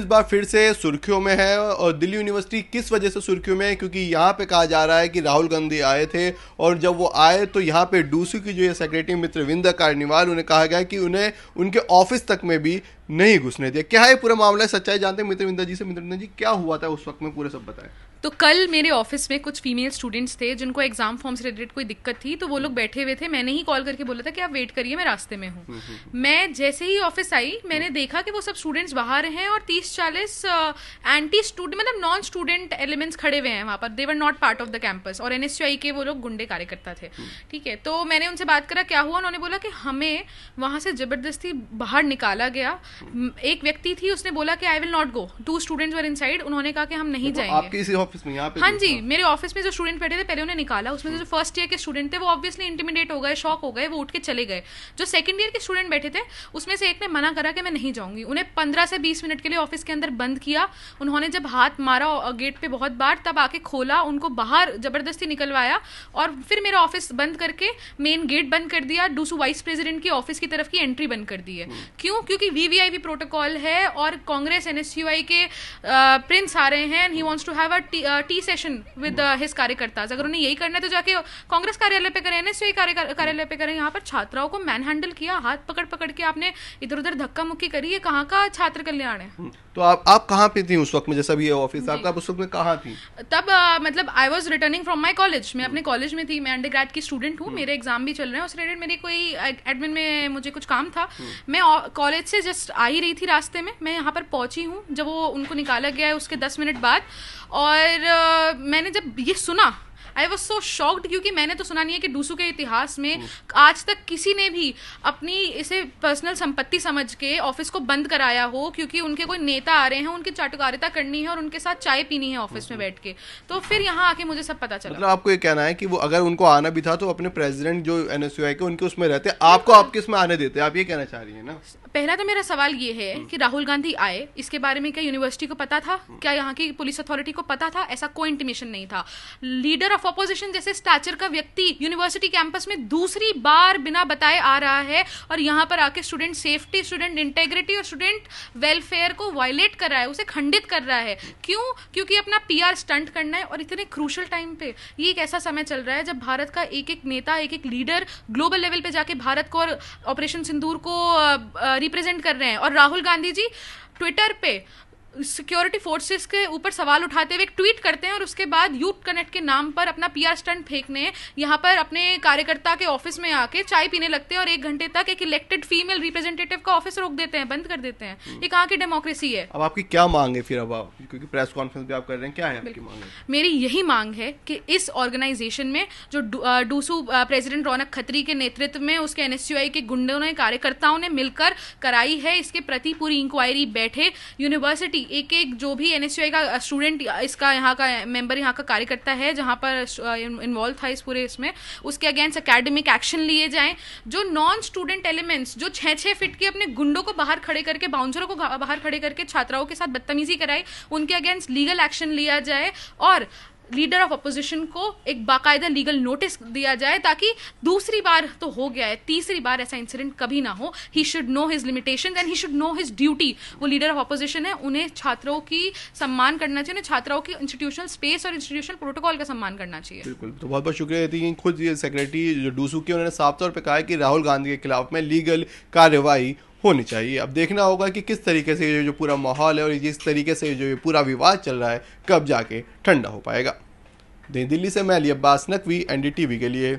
इस बार फिर से सुर्खियों में है, और दिल्ली यूनिवर्सिटी किस वजह से सुर्खियों में है? क्योंकि यहाँ पे कहा जा रहा है कि राहुल गांधी आए थे, और जब वो आए तो यहाँ पे डूसू की जो ये सेक्रेटरी मित्रविंदा कार्निवाल, उन्हें कहा गया कि उन्हें उनके ऑफिस तक में भी नहीं घुसने दिया। क्या है पूरा मामला? सच्चाई जानते हैं मित्रविंदा जी से। मित्रविंदा जी, क्या हुआ था उस वक्त में, पूरे सब बताएं। तो कल मेरे ऑफिस में कुछ फीमेल स्टूडेंट्स थे जिनको एग्जाम फॉर्म से रिलेटेड कोई दिक्कत थी, तो वो लोग बैठे हुए थे। मैंने ही कॉल करके बोला था कि आप वेट करिए, मैं रास्ते में हूँ। मैं जैसे ही ऑफिस आई, मैंने देखा कि वो सब स्टूडेंट्स बाहर हैं और 30-40 एंटी स्टूडेंट, मतलब नॉन स्टूडेंट एलिमेंट्स खड़े हुए हैं वहाँ पर। They were not part of the campus, और एनएसयूआई के वो लोग गुंडे कार्यकर्ता थे। ठीक है, तो मैंने उनसे बात करा क्या हुआ। उन्होंने बोला कि हमें वहाँ से जबरदस्ती बाहर निकाला गया। एक व्यक्ति थी, उसने बोला कि I will not go, 2 students were inside. उन्होंने कहा कि हम नहीं जाएंगे। आपके इसी ऑफिस में? यहाँ पे? हाँ जी, मेरे ऑफिस में जो स्टूडेंट बैठे थे, पहले उन्हें निकाला। उसमें जो फर्स्ट ईयर के स्टूडेंट थे वो ऑब्वियसली इंटिमिडेट हो गए, शॉक हो गए, वो उठ के चले गए। जो सेकंड ईयर के स्टूडेंट बैठे थे, उसमें से एक ने मना करा कि मैं नहीं जाऊंगी। उन्हें 15 से 20 मिनट के लिए ऑफिस के अंदर बंद किया। उन्होंने जब हाथ मारा गेट पे बहुत बार, तब आके खोला, उनको बाहर जबरदस्ती निकलवाया, और फिर मेरा ऑफिस बंद करके मेन गेट बंद कर दिया। डूसू वाइस प्रेसिडेंट की ऑफिस की तरफ की एंट्री बंद कर दी है। क्यों? क्योंकि वीवीआईपी प्रोटोकॉल है, और कांग्रेस एनएसयूआई के प्रिंस आ रहे हैं, he wants to have a tea session with his कार्यकर्ता। अगर उन्हें यही करना है तो जाके कांग्रेस कार्यालय पे करें, एनएसयूआई कार्यालय पे करें। यहाँ पर छात्राओं को मैन हैंडल किया, हाथ पकड़ पकड़ के आपने इधर उधर धक्का मुक्की करी है। कहाँ का छात्र कल्याण है? तो आप कहाँ पे थी उस वक्त में, जैसा भी ये ऑफिस आपका, आप उस वक्त में कहाँ थी? तब मतलब I was returning from my college. मैं अपने कॉलेज में थी, मैं अंडरग्रेड की स्टूडेंट हूँ, मेरे एग्जाम भी चल रहे हैं। उस रिलेटेड मेरी कोई एडमिन में मुझे कुछ काम था। मैं कॉलेज से जस्ट आ ही रही थी रास्ते में, मैं यहाँ पर पहुंची हूँ जब वो उनको निकाला गया है उसके 10 मिनट बाद। और मैंने जब ये सुना, आई वॉज सो शॉक्ड, क्योंकि मैंने तो सुना नहीं है कि डूसू के इतिहास में आज तक किसी ने भी अपनी इसे पर्सनल संपत्ति समझ के ऑफिस को बंद कराया हो, क्योंकि उनके कोई नेता आ रहे हैं, उनकी चाटुकारिता करनी है और उनके साथ चाय पीनी है ऑफिस में बैठ के। तो फिर यहाँ आके मुझे सब पता चला। मतलब आपको ये कहना है कि वो अगर उनको आना भी था तो अपने प्रेसिडेंट जो एनएसयूआई के उनके उसमें रहते, आपको आपके उसमें आने देते, आप ये कहना चाह रही है ना? पहला तो मेरा सवाल ये है कि राहुल गांधी आए, इसके बारे में क्या यूनिवर्सिटी को पता था? क्या यहाँ की पुलिस अथॉरिटी को पता था? ऐसा कोई इंटीमेशन नहीं था। लीडर ऑफ अपोजिशन जैसे स्टैचर का व्यक्ति यूनिवर्सिटी कैंपस में दूसरी बार बिना बताए आ रहा है, और यहाँ पर आके स्टूडेंट सेफ्टी, स्टूडेंट इंटेग्रिटी और स्टूडेंट वेलफेयर को वायलेट कर रहा है, उसे खंडित कर रहा है। क्यों? क्योंकि अपना पीआर स्टंट करना है। और इतने क्रूशल टाइम पे, ये एक ऐसा समय चल रहा है जब भारत का एक एक नेता, एक एक लीडर ग्लोबल लेवल पे जाके भारत को और ऑपरेशन सिंदूर को रिप्रेजेंट कर रहे हैं। और राहुल गांधी जी ट्विटर पे सिक्योरिटी फोर्सेस के ऊपर सवाल उठाते हुए एक ट्वीट करते हैं, और उसके बाद यूथ कनेक्ट के नाम पर अपना पीआर स्टंट फेंकने यहाँ पर अपने कार्यकर्ता के ऑफिस में आके चाय पीने लगते हैं, और 1 घंटे तक एक इलेक्टेड फीमेल रिप्रेजेंटेटिव का ऑफिस रोक देते हैं, बंद कर देते हैं। ये कहाँ की डेमोक्रेसी है? अब आपकी क्या मांग है फिर? अब आप, क्योंकि प्रेस कॉन्फ्रेंस भी आप कर रहे हैं, क्या है आपकी मांग? मेरी यही मांग है कि इस ऑर्गेनाइजेशन में जो डूसू प्रेसिडेंट रौनक खत्री के नेतृत्व में उसके एनएसयूआई के गुंडों ने, कार्यकर्ताओं ने मिलकर कराई है, इसके प्रति पूरी इंक्वायरी बैठे। यूनिवर्सिटी एक एक जो भी एनएसयूआई का स्टूडेंट, इसका यहाँ का मेंबर, यहाँ का कार्यकर्ता है जहाँ पर इन्वॉल्व था इस पूरे इसमें, उसके अगेंस्ट एकेडमिक एक्शन लिए जाएं। जो नॉन स्टूडेंट एलिमेंट्स जो 6-6 फीट के अपने गुंडों को बाहर खड़े करके, बाउंसरों को बाहर खड़े करके छात्राओं के साथ बदतमीजी कराई, उनके अगेंस्ट लीगल एक्शन लिया जाए, और लीडर ऑफ अपोजिशन को एक बाकायदा लीगल नोटिस दिया जाए, ताकि दूसरी बार तो हो गया है, तीसरी बार ऐसा इंसिडेंट कभी ना हो। He should know his limitations and he should know his duty. वो लीडर ऑफ अपोजिशन है, उन्हें छात्रों की सम्मान करना चाहिए, उन्हें छात्राओं की इंस्टीट्यूशनल स्पेस और इंस्टीट्यूशनल प्रोटोकॉल का सम्मान करना चाहिए। बिल्कुल, तो बहुत बहुत शुक्रिया। थी खुद ये सेक्रेटरी जो डूसू की, उन्होंने साफ तौर पर कहा है कि राहुल गांधी के खिलाफ में लीगल कार्रवाई होनी चाहिए। अब देखना होगा कि किस तरीके से ये जो पूरा माहौल है और जिस तरीके से जो ये पूरा विवाद चल रहा है, कब जाके ठंडा हो पाएगा। दिल्ली से मैं अली अब्बास नकवी, एनडीटीवी के लिए।